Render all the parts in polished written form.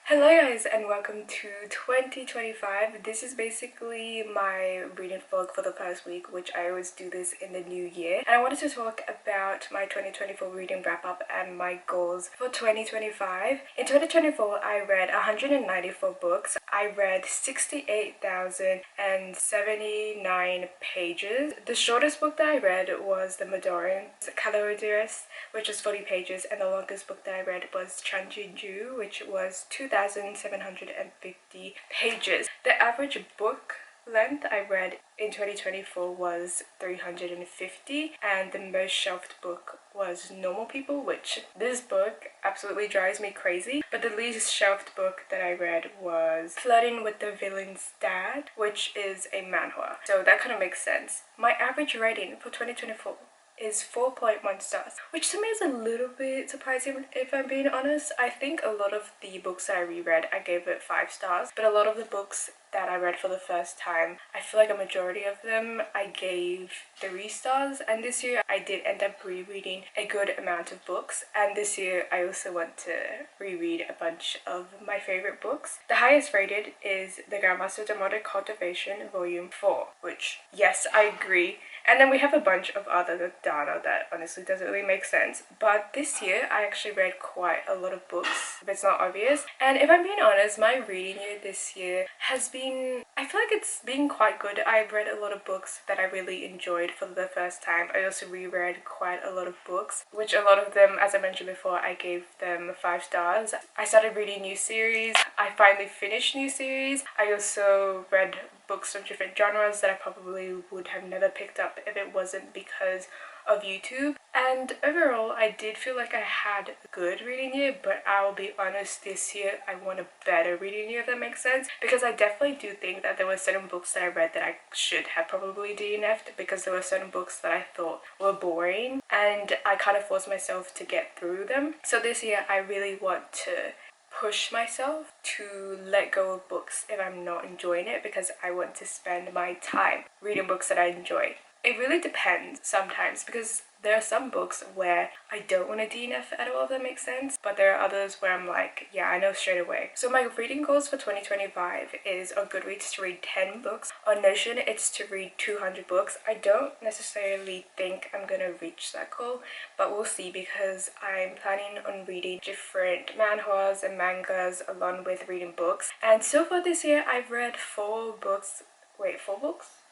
Hello guys and welcome to 2025. This is basically my reading vlog for the past week, which I always do this in the new year. And I wanted to talk about my 2024 reading wrap up and my goals for 2025. In 2024, I read 194 books. I read 68,079 pages. The shortest book that I read was The Madorians Caloridius, which was 40 pages, and the longest book that I read was 𝐛𝐨𝐨𝐤𝐢𝐬𝐡, which was 2,750 pages. The average book length I read in 2024 was 350, and the most shelved book was Normal People, which this book absolutely drives me crazy. But the least shelved book that I read was Flirting with the Villain's Dad, which is a manhwa. So that kind of makes sense. My average rating for 2024 is 4.1 stars, which to me is a little bit surprising if I'm being honest. I think a lot of the books that I reread, I gave it 5 stars, but a lot of the books that I read for the first time, I feel like a majority of them I gave 3 stars. And this year I did end up rereading a good amount of books, and this year I also want to reread a bunch of my favorite books. The highest rated is The Grandmaster Demonic Cultivation Volume 4, which yes, I agree. And then we have a bunch of other data that honestly doesn't really make sense. But this year I actually read quite a lot of books, if it's not obvious. And if I'm being honest, my reading year this year has been, I feel like it's been quite good. I've read a lot of books that I really enjoyed for the first time. I also reread quite a lot of books, which a lot of them, as I mentioned before, I gave them 5 stars. I started reading new series. I finally finished new series. I also read books of different genres that I probably would have never picked up if it wasn't because of YouTube. And overall, I did feel like I had a good reading year, but I will be honest, this year I want a better reading year, if that makes sense, because I definitely do think that there were certain books that I read that I should have probably DNF'd, because there were certain books that I thought were boring and I kind of forced myself to get through them. So this year I really want to push myself to let go of books if I'm not enjoying it, because I want to spend my time reading books that I enjoy. It really depends sometimes, because there are some books where I don't want to DNF at all, if that makes sense, but there are others where I'm like, yeah, I know straight away. So my reading goals for 2025 is on Goodreads to read 10 books. On Notion, it's to read 200 books. I don't necessarily think I'm gonna reach that goal, but we'll see, because I'm planning on reading different manhwas and mangas along with reading books. And so far this year, I've read 4 books. Wait, 4 books?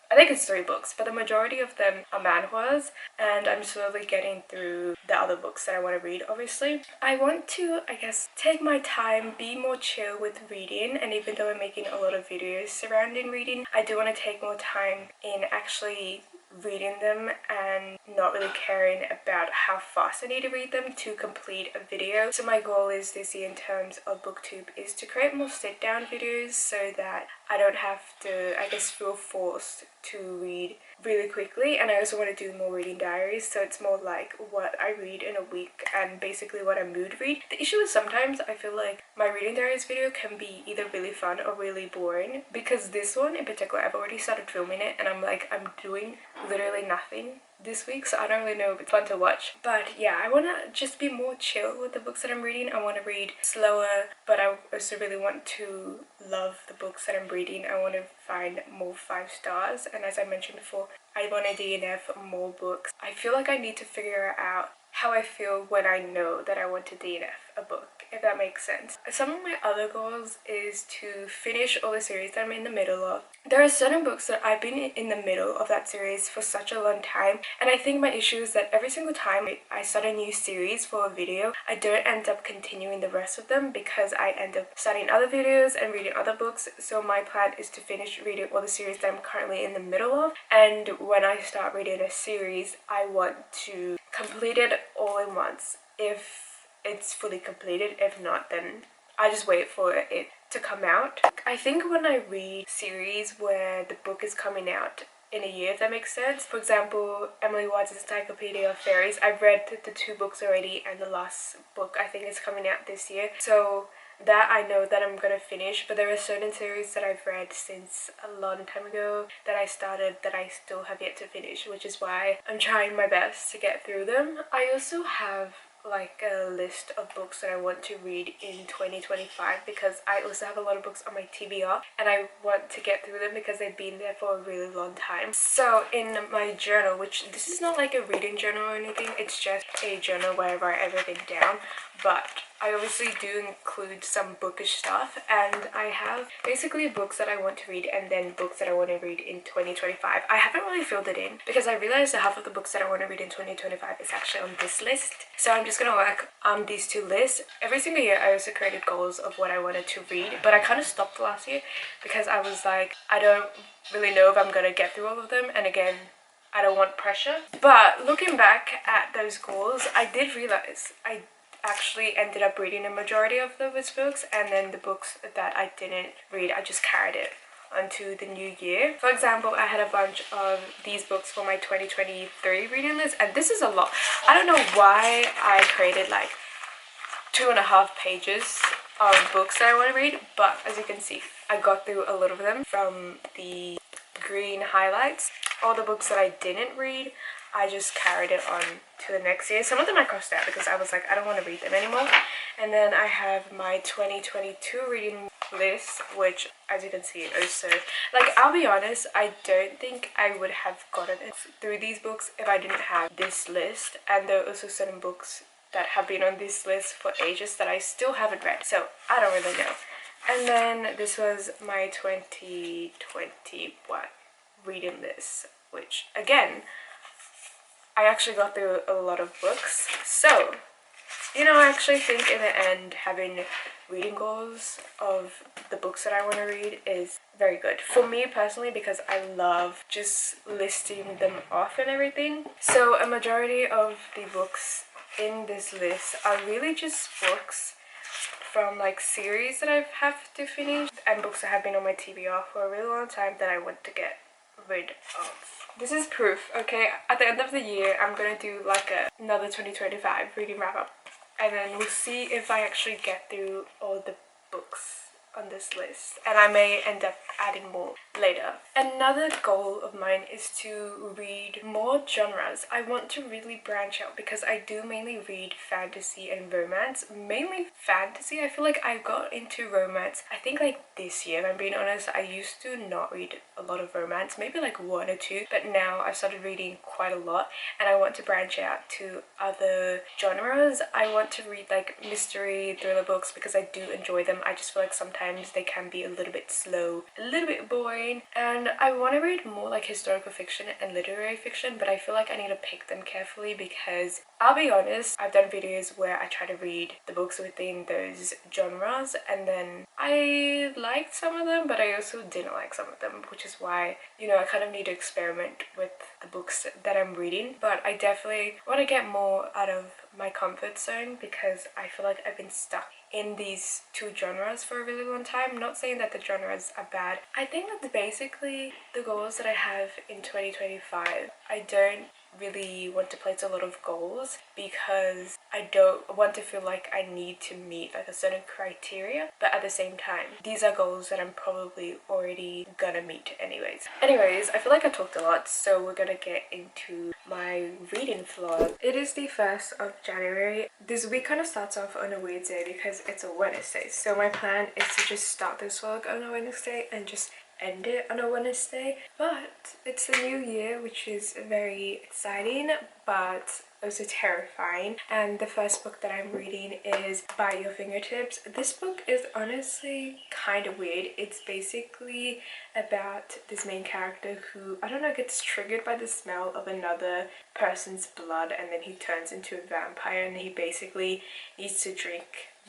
I think it's 3 books, but the majority of them are manhwas, and I'm slowly getting through the other books that I want to read, obviously. I want to, I guess, take my time, be more chill with reading, and even though I'm making a lot of videos surrounding reading, I do want to take more time in actually reading them and not really caring about how fast I need to read them to complete a video. So my goal is this year in terms of booktube is to create more sit down videos so that I don't have to, I guess, feel forced to read really quickly. And I also want to do more reading diaries, so it's more like what I read in a week and basically what I mood read. The issue is sometimes I feel like my reading diaries video can be either really fun or really boring, because this one in particular, I've already started filming it and I'm like, I'm doing literally nothing this week, so I don't really know if it's fun to watch. But yeah, I want to just be more chill with the books that I'm reading. I want to read slower, but I also really want to love the books that I'm reading. I want to find more 5 stars, and as I mentioned before, I want to DNF more books. I feel like I need to figure out how I feel when I know that I want to DNF a book, if that makes sense. Some of my other goals is to finish all the series that I'm in the middle of. There are certain books that I've been in the middle of that series for such a long time, and I think my issue is that every single time I start a new series for a video, I don't end up continuing the rest of them because I end up starting other videos and reading other books. So my plan is to finish reading all the series that I'm currently in the middle of, and when I start reading a series, I want to complete it all in once if it's fully completed. If not, then I just wait for it to come out. I think when I read series where the book is coming out in a year, if that makes sense. For example, Emily Watts's Encyclopedia of Fairies, I've read the 2 books already, and the last book I think is coming out this year. So that I know that I'm gonna finish, but there are certain series that I've read since a long time ago that I started that I still have yet to finish, which is why I'm trying my best to get through them. I also have like a list of books that I want to read in 2025 because I also have a lot of books on my TBR and I want to get through them because they've been there for a really long time. So in my journal, which this is not like a reading journal or anything, it's just a journal where I write everything down, but I obviously do include some bookish stuff, and I have basically books that I want to read and then books that I want to read in 2025. I haven't really filled it in because I realized that half of the books that I want to read in 2025 is actually on this list. So I'm just going to work on these two lists. Every single year I also created goals of what I wanted to read, but I kind of stopped last year because I was like, I don't really know if I'm going to get through all of them, and again, I don't want pressure. But looking back at those goals, I did realize I actually ended up reading a majority of those books, and then the books that I didn't read, I just carried it onto the new year. For example, I had a bunch of these books for my 2023 reading list, and this is a lot. I don't know why I created like 2.5 pages of books that I want to read, but as you can see, I got through a lot of them from the green highlights. All the books that I didn't read, I just carried it on to the next year. Some of them I crossed out because I was like, I don't want to read them anymore. And then I have my 2022 reading list, which as you can see also, like, I'll be honest, I don't think I would have gotten through these books if I didn't have this list. And there are also certain books that have been on this list for ages that I still haven't read, so I don't really know. And then this was my 2021 reading list, which again, I actually got through a lot of books. So, you know, I actually think in the end, having reading goals of the books that I want to read is very good for me personally, because I love just listing them off and everything. So a majority of the books in this list are really just books from like series that I have to finish, and books that have been on my TBR for a really long time that I want to get rid of. This is proof, okay? At the end of the year, I'm gonna do like another 2025 reading wrap up, and then we'll see if I actually get through all the books on this list, and I may end up adding more later. Another goal of mine is to read more genres. I want to really branch out because I do mainly read fantasy and romance. Mainly fantasy. I feel like I got into romance, I think like this year, if I'm being honest. I used to not read a lot of romance, maybe like 1 or 2, but now I've started reading quite a lot, and I want to branch out to other genres. I want to read like mystery, thriller books because I do enjoy them. I just feel like sometimes they can be a little bit slow, a little bit boring, and I want to read more like historical fiction and literary fiction, but I feel like I need to pick them carefully because I'll be honest, I've done videos where I try to read the books within those genres, and then I liked some of them, but I also didn't like some of them, which is why, you know, I kind of need to experiment with the books that I'm reading. But I definitely want to get more out of my comfort zone because I feel like I've been stuck in these two genres for a really long time. Not saying that the genres are bad. I think that basically the goals that I have in 2025, I don't really want to place a lot of goals because I don't want to feel like I need to meet like a certain criteria, but at the same time these are goals that I'm probably already gonna meet anyways. I feel like I talked a lot, so we're gonna get into my reading vlog. It is the 1st of January. This week kind of starts off on a weird day because it's a Wednesday, so my plan is to just start this vlog on a Wednesday and just end it on a Wednesday. But it's the new year, which is very exciting but also terrifying, and the first book that I'm reading is By Your Fingertips. This book is honestly kind of weird. It's basically about this main character who, I don't know, gets triggered by the smell of another person's blood, and then he turns into a vampire, and he basically needs to drink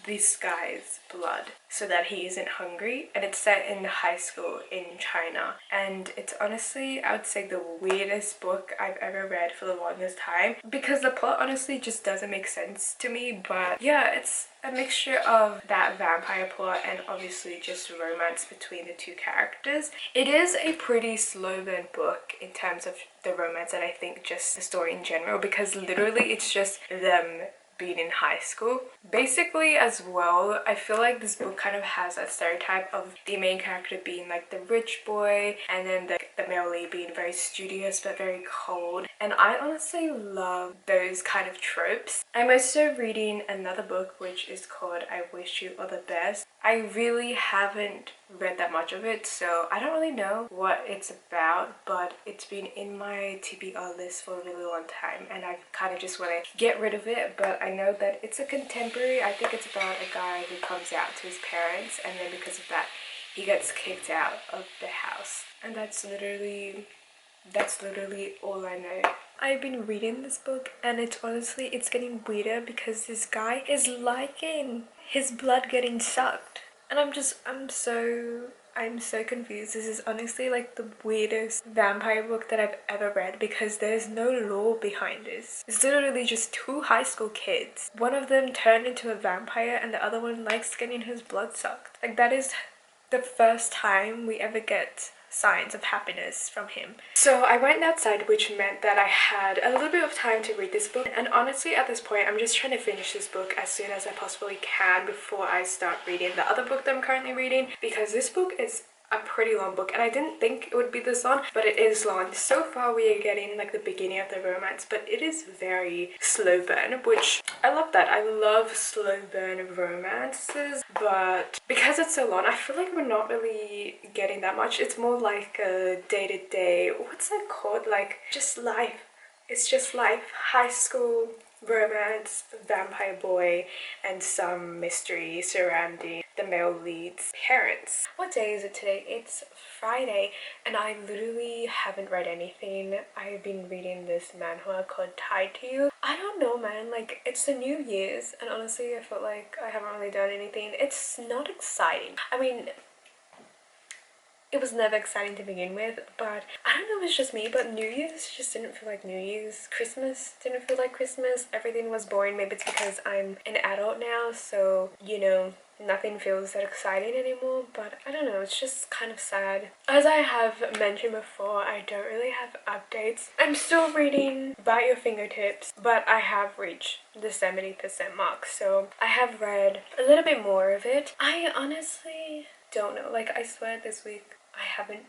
this guy's blood so that he isn't hungry. And it's set in high school in China, and it's honestly, I would say, the weirdest book I've ever read for the longest time because the plot honestly just doesn't make sense to me. But yeah, it's a mixture of that vampire plot and obviously just romance between the two characters. It is a pretty slow burn book in terms of the romance, and I think just the story in general, because literally it's just them being in high school. Basically as well, I feel like this book kind of has that stereotype of the main character being like the rich boy and then the male lead being very studious but very cold, and I honestly love those kind of tropes. I'm also reading another book which is called I Wish You All the Best. I really haven't read that much of it, so I don't really know what it's about, but it's been in my TBR list for a really long time and I kind of just want to get rid of it. But I know that it's a contemporary. I think it's about a guy who comes out to his parents and then because of that he gets kicked out of the house, and that's literally all I know. I've been reading this book and it's getting weirder because this guy is liking his blood getting sucked, and I'm so confused. This is honestly like the weirdest vampire book that I've ever read because there's no lore behind this. It's literally just two high school kids. One of them turned into a vampire and the other one likes getting his blood sucked. Like, that is the first time we ever get signs of happiness from him. So I went outside, which meant that I had a little bit of time to read this book, and honestly at this point I'm just trying to finish this book as soon as I possibly can before I start reading the other book that I'm currently reading, because this book is a pretty long book and I didn't think it would be this long, but it is long. So far we are getting like the beginning of the romance, but it is very slow burn, which I love that. I love slow burn romances, but because it's so long I feel like we're not really getting that much. It's more like a day-to-day, what's that called, like just life. It's just life, high school romance, vampire boy, and some mystery surrounding the male lead's parents. What day is it today? It's Friday and I literally haven't read anything. I've been reading this manhwa called Tied to You. I don't know, man, like it's the New Year's and honestly I felt like I haven't really done anything. It's not exciting. I mean, it was never exciting to begin with, but I don't know if it's just me, but New Year's just didn't feel like New Year's. Christmas didn't feel like Christmas. Everything was boring. Maybe it's because I'm an adult now, so, you know, nothing feels that exciting anymore, but I don't know, it's just kind of sad. As I have mentioned before, I don't really have updates. I'm still reading By Your Fingertips, but I have reached the 70% mark, so I have read a little bit more of it. I honestly don't know, like I swear this week I haven't,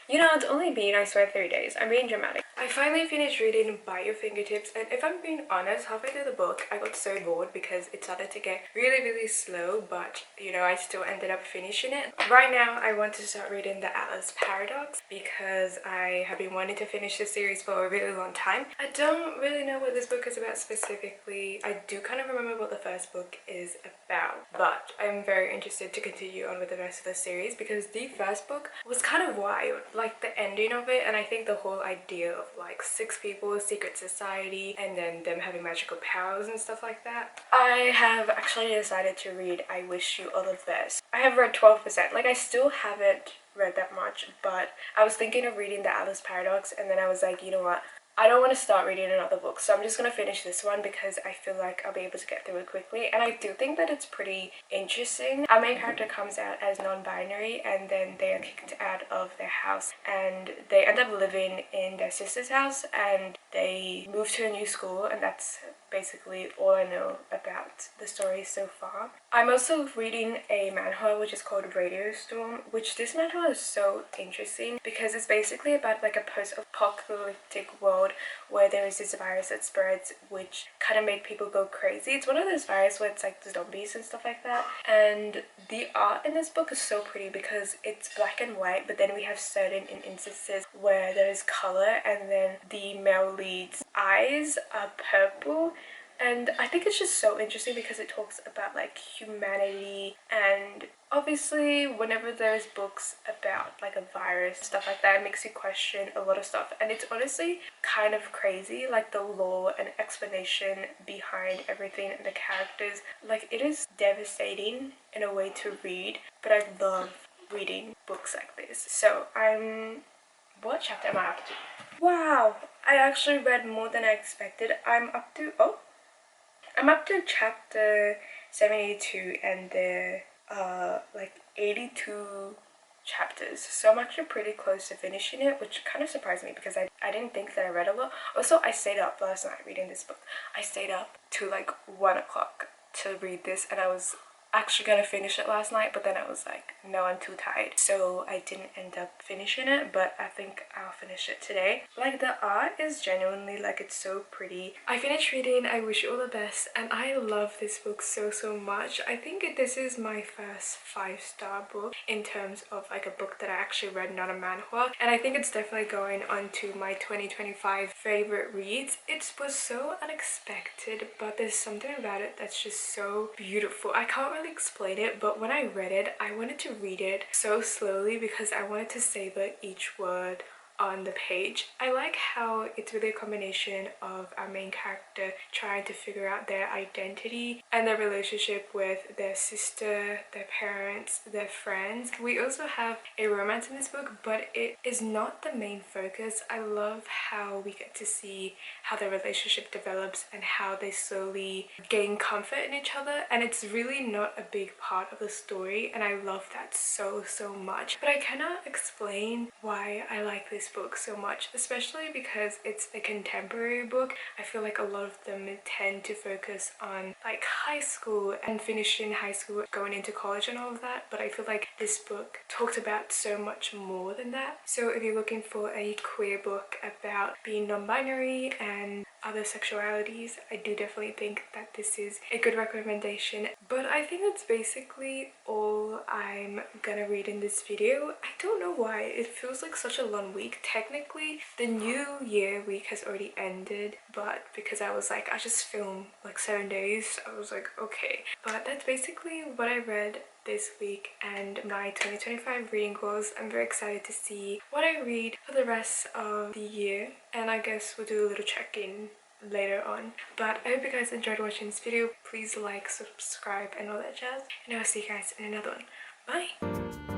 you know, it's only been, I swear, 3 days. I'm being dramatic. I finally finished reading By Your Fingertips, and if I'm being honest, halfway through the book I got so bored because it started to get really slow, but you know, I still ended up finishing it. Right now I want to start reading The Atlas Paradox because I have been wanting to finish this series for a really long time. I don't really know what this book is about specifically. I do kind of remember what the first book is about, but I'm very interested to continue on with the rest of the series because the first book was kind of wild, like the ending of it, and I think the whole idea of like 6 people, secret society, and then them having magical powers and stuff like that. I have actually decided to read I Wish You All the Best. I have read 12%. Like, I still haven't read that much, but I was thinking of reading The Atlas Paradox, and then I was like, you know what, I don't want to start reading another book, so I'm just going to finish this one because I feel like I'll be able to get through it quickly. And I do think that it's pretty interesting. Our main character comes out as non-binary and then they are kicked out of their house and they end up living in their sister's house and they move to a new school, and that's basically all I know about the story so far. I'm also reading a manhwa which is called Radio Storm, which this manhwa is so interesting because it's basically about like a post-apocalyptic world where there is this virus that spreads which kind of make people go crazy. It's one of those viruses where it's like the zombies and stuff like that, and the art in this book is so pretty because it's black and white, but then we have certain instances where there is color, and then the male lead's eyes are purple. And I think it's just so interesting because it talks about like humanity, and obviously whenever there's books about like a virus, stuff like that, it makes you question a lot of stuff, and it's honestly kind of crazy, like the lore and explanation behind everything and the characters. Like, it is devastating in a way to read, but I love reading books like this. So what chapter am I up to? Wow, I actually read more than I expected. I'm up to chapter 72, and there are like 82 chapters, so I'm actually pretty close to finishing it, which kind of surprised me because I didn't think that I read a lot. Also, I stayed up last night reading this book. I stayed up to like 1 o'clock to read this, and I was actually gonna finish it last night, but then I was like, no, I'm too tired, so I didn't end up finishing it, but I think I'll finish it today. Like, the art is genuinely, like, it's so pretty. I finished reading I Wish You All the Best, and I love this book so much. I think this is my first 5-star book in terms of like a book that I actually read, not a manhwa, and I think it's definitely going onto my 2025 favorite reads. It was so unexpected, but there's something about it that's just so beautiful. I can't really explain it, but when I read it, I wanted to read it so slowly because I wanted to savor each word on the page. I like how it's really a combination of our main character trying to figure out their identity and their relationship with their sister, their parents, their friends. We also have a romance in this book, but it is not the main focus. I love how we get to see how their relationship develops and how they slowly gain comfort in each other, and it's really not a big part of the story, and I love that so much. But I cannot explain why I like this book so much, especially because it's a contemporary book. I feel like a lot of them tend to focus on like high school and finishing high school, going into college and all of that, but I feel like this book talked about so much more than that. So if you're looking for a queer book about being non-binary and other sexualities, I do definitely think that this is a good recommendation. But I think that's basically all I'm gonna read in this video. I don't know why it feels like such a long week. Technically the new year week has already ended, but because I was like, I just filmed like 7 days, I was like, okay. But that's basically what I read this week and my 2025 reading goals. I'm very excited to see what I read for the rest of the year, and I guess we'll do a little check-in later on. But I hope you guys enjoyed watching this video. Please like, subscribe and all that jazz, and I'll see you guys in another one. Bye!